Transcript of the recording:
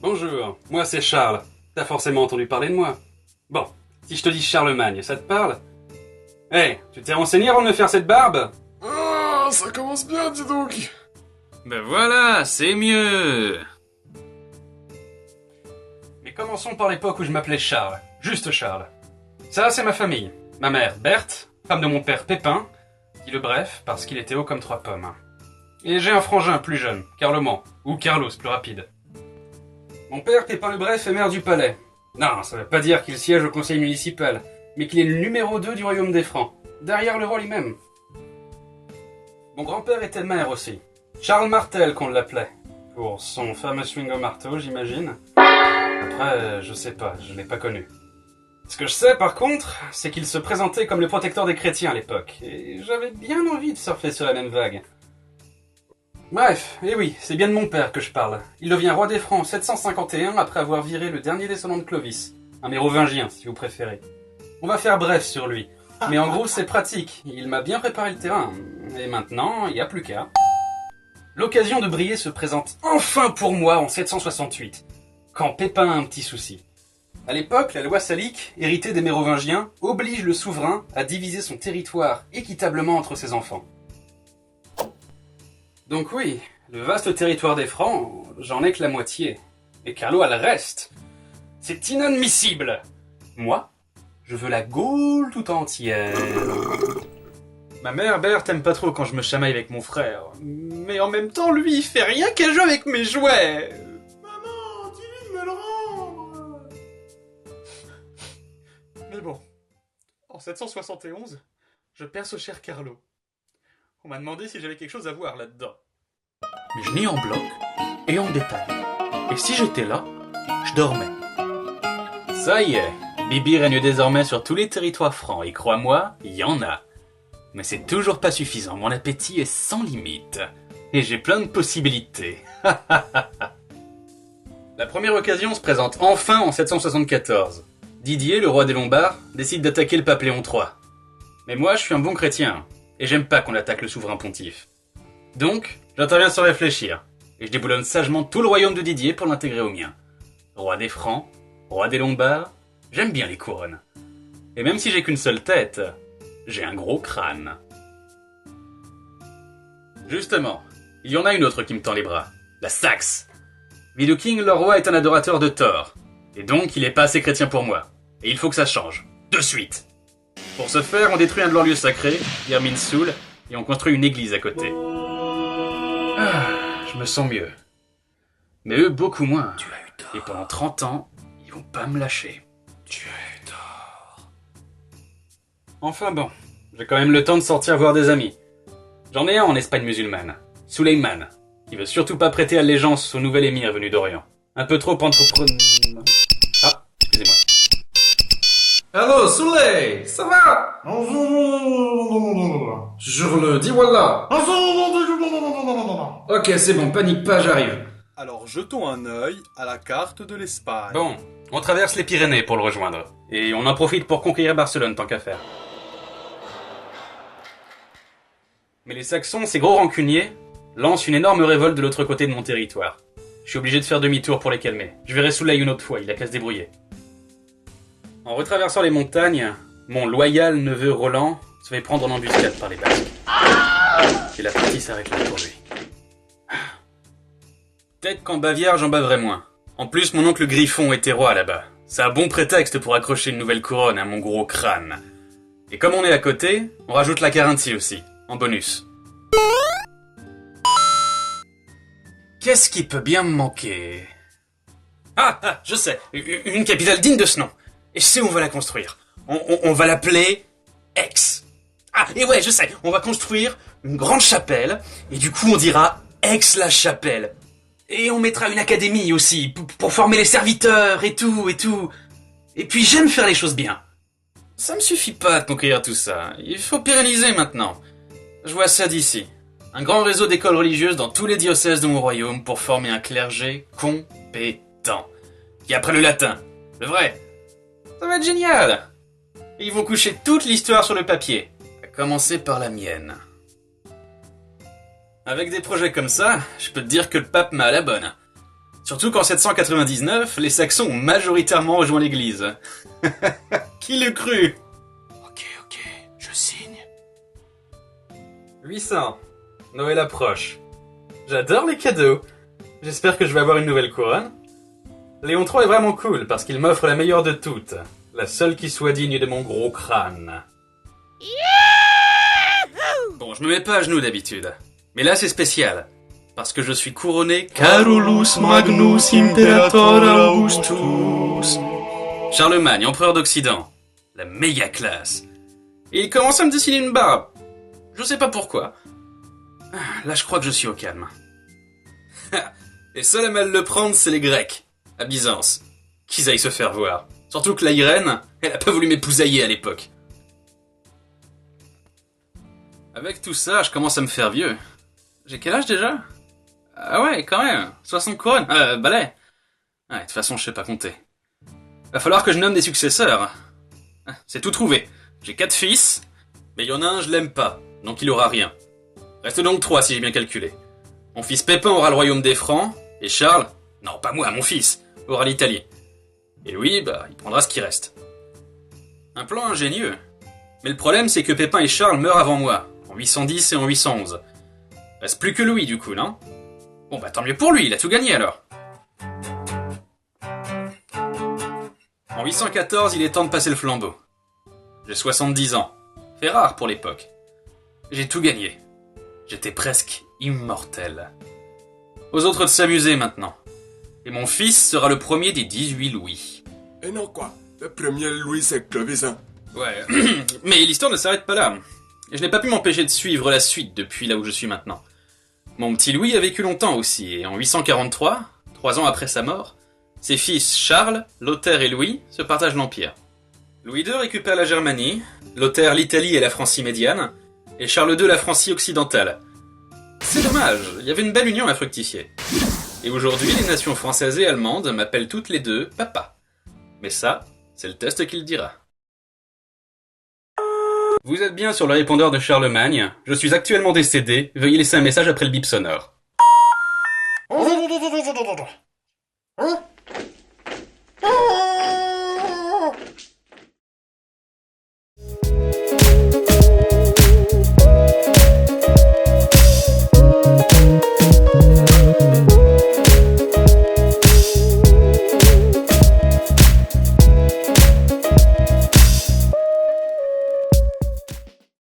Bonjour, moi c'est Charles. T'as forcément entendu parler de moi. Bon, si je te dis Charlemagne, ça te parle? Hey, tu t'es renseigné avant de me faire cette barbe? Ah, ça commence bien, dis donc. Ben voilà, c'est mieux. Mais commençons par l'époque où je m'appelais Charles. Juste Charles. Ça, c'est ma famille. Ma mère, Berthe, femme de mon père Pépin, dit le bref parce qu'il était haut comme 3 pommes. Et j'ai un frangin plus jeune, Carloman, ou Carlos, plus rapide. Mon père, Pépin le Bref, est maire du palais. Non, ça veut pas dire qu'il siège au conseil municipal, mais qu'il est le numéro 2 du royaume des Francs, derrière le roi lui-même. Mon grand-père était maire aussi. Charles Martel qu'on l'appelait, pour son fameux swing au marteau, j'imagine. Après, je sais pas, je l'ai pas connu. Ce que je sais par contre, c'est qu'il se présentait comme le protecteur des chrétiens à l'époque, et j'avais bien envie de surfer sur la même vague. Bref, et oui, c'est bien de mon père que je parle. Il devient roi des Francs en 751 après avoir viré le dernier descendant de Clovis, un mérovingien si vous préférez. On va faire bref sur lui, mais en gros c'est pratique, il m'a bien préparé le terrain, et maintenant il n'y a plus qu'à. L'occasion de briller se présente enfin pour moi en 768, quand Pépin a un petit souci. À l'époque, la loi salique, héritée des Mérovingiens, oblige le souverain à diviser son territoire équitablement entre ses enfants. Donc oui, le vaste territoire des Francs, j'en ai que la moitié. Et Carlo a le reste. C'est inadmissible. Moi, je veux la Gaule tout entière. Ma mère, Berthe, aime pas trop quand je me chamaille avec mon frère. Mais en même temps, lui, il fait rien qu'à jouer avec mes jouets. Maman, dis-lui de me le rendre. Mais bon, en 771, je perce au cher Carlo. On m'a demandé si j'avais quelque chose à voir là-dedans. Mais je lis en bloc et en détail. Et si j'étais là, je dormais. Ça y est, Bibi règne désormais sur tous les territoires francs, et crois-moi, il y en a. Mais c'est toujours pas suffisant, mon appétit est sans limite. Et j'ai plein de possibilités. La première occasion se présente enfin en 774. Didier, le roi des Lombards, décide d'attaquer le pape Léon III. Mais moi, je suis un bon chrétien, et j'aime pas qu'on attaque le souverain pontife. Donc, j'interviens sans réfléchir, et je déboulonne sagement tout le royaume de Didier pour l'intégrer au mien. Roi des Francs, roi des Lombards, j'aime bien les couronnes. Et même si j'ai qu'une seule tête, j'ai un gros crâne. Justement, il y en a une autre qui me tend les bras, la Saxe. Widuking, le roi, est un adorateur de Thor, et donc il est pas assez chrétien pour moi. Et il faut que ça change, de suite. Pour ce faire, on détruit un de leurs lieux sacrés, Irminsul, et on construit une église à côté. Ah, je me sens mieux. Mais eux, beaucoup moins. Tu as eu tort. Et pendant 30 ans, ils vont pas me lâcher. Tu as eu tort. Enfin bon, j'ai quand même le temps de sortir voir des amis. J'en ai un en Espagne musulmane, Suleyman, qui veut surtout pas prêter allégeance au nouvel émir venu d'Orient. Un peu trop entrepreneur... Ah, excusez-moi. Allô, Souley, ça va? Sur le dis voilà. Ok, c'est bon, panique pas, j'arrive. Alors jetons un œil à la carte de l'Espagne. Bon, on traverse les Pyrénées pour le rejoindre. Et on en profite pour conquérir Barcelone tant qu'à faire. Mais les Saxons, ces gros rancuniers, lancent une énorme révolte de l'autre côté de mon territoire. Je suis obligé de faire demi-tour pour les calmer. Je verrai Souley une autre fois, il a qu'à se débrouiller. En retraversant les montagnes, mon loyal neveu Roland se fait prendre en embuscade par les Basques. Et la partie s'arrête là pour lui. Peut-être qu'en Bavière, j'en baverai moins. En plus, mon oncle Griffon était roi là-bas. C'est un bon prétexte pour accrocher une nouvelle couronne à mon gros crâne. Et comme on est à côté, on rajoute la Carinthie aussi, en bonus. Qu'est-ce qui peut bien me manquer? Ah, je sais, une capitale digne de ce nom. Et je sais où on va la construire. On va l'appeler Aix. Ah, et ouais, je sais, on va construire une grande chapelle, et du coup on dira Aix-la-Chapelle. Et on mettra une académie aussi, pour former les serviteurs, et tout, et tout. Et puis j'aime faire les choses bien. Ça me suffit pas de conquérir tout ça, il faut pérenniser maintenant. Je vois ça d'ici. Un grand réseau d'écoles religieuses dans tous les diocèses de mon royaume pour former un clergé compétent. Qui apprend le latin, le vrai. Ça va être génial. Et ils vont coucher toute l'histoire sur le papier, à commencer par la mienne. Avec des projets comme ça, je peux te dire que le pape m'a à la bonne. Surtout qu'en 799, les Saxons ont majoritairement rejoint l'église. Qui l'eût cru? Ok, je signe. 800. Noël approche. J'adore les cadeaux. J'espère que je vais avoir une nouvelle couronne. Léon III est vraiment cool parce qu'il m'offre la meilleure de toutes. La seule qui soit digne de mon gros crâne. Bon, je me mets pas à genoux d'habitude. Mais là, c'est spécial. Parce que je suis couronné Carolus Magnus Imperator Augustus. Charlemagne, empereur d'Occident. La méga classe. Et il commence à me dessiner une barbe. Je sais pas pourquoi. Là, je crois que je suis au calme. Les seuls à mal le prendre, c'est les Grecs. À Byzance. Qu'ils aillent se faire voir. Surtout que la Irène, elle a pas voulu m'épousailler à l'époque. Avec tout ça, je commence à me faire vieux. J'ai quel âge déjà? Ah ouais, quand même. 60 couronnes. Balai. Ouais, de toute façon, je sais pas compter. Va falloir que je nomme des successeurs. C'est tout trouvé. J'ai 4 fils, mais il y en a un, je l'aime pas. Donc il aura rien. Reste donc 3 si j'ai bien calculé. Mon fils Pépin aura le royaume des Francs, et Charles, non pas moi, mon fils, aura l'Italie. Et Louis, il prendra ce qui reste. Un plan ingénieux. Mais le problème, c'est que Pépin et Charles meurent avant moi, en 810 et en 811. Reste plus que Louis, du coup, non? Bon, tant mieux pour lui, il a tout gagné alors. En 814, il est temps de passer le flambeau. J'ai 70 ans. Fait rare pour l'époque. J'ai tout gagné. J'étais presque immortel. Aux autres de s'amuser maintenant. Et mon fils sera le premier des 18 Louis. Et non quoi, le premier Louis c'est Clovis. Ouais, mais l'histoire ne s'arrête pas là. Je n'ai pas pu m'empêcher de suivre la suite depuis là où je suis maintenant. Mon petit Louis a vécu longtemps aussi, et en 843, 3 ans après sa mort, ses fils Charles, Lothaire et Louis se partagent l'Empire. Louis II récupère la Germanie, Lothaire l'Italie et la Francie médiane, et Charles II la Francie occidentale. C'est dommage, il y avait une belle union à fructifier. Et aujourd'hui, les nations françaises et allemandes m'appellent toutes les deux papa. Mais ça, c'est le test qui le dira. Vous êtes bien sur le répondeur de Charlemagne, je suis actuellement décédé, veuillez laisser un message après le bip sonore. Hein?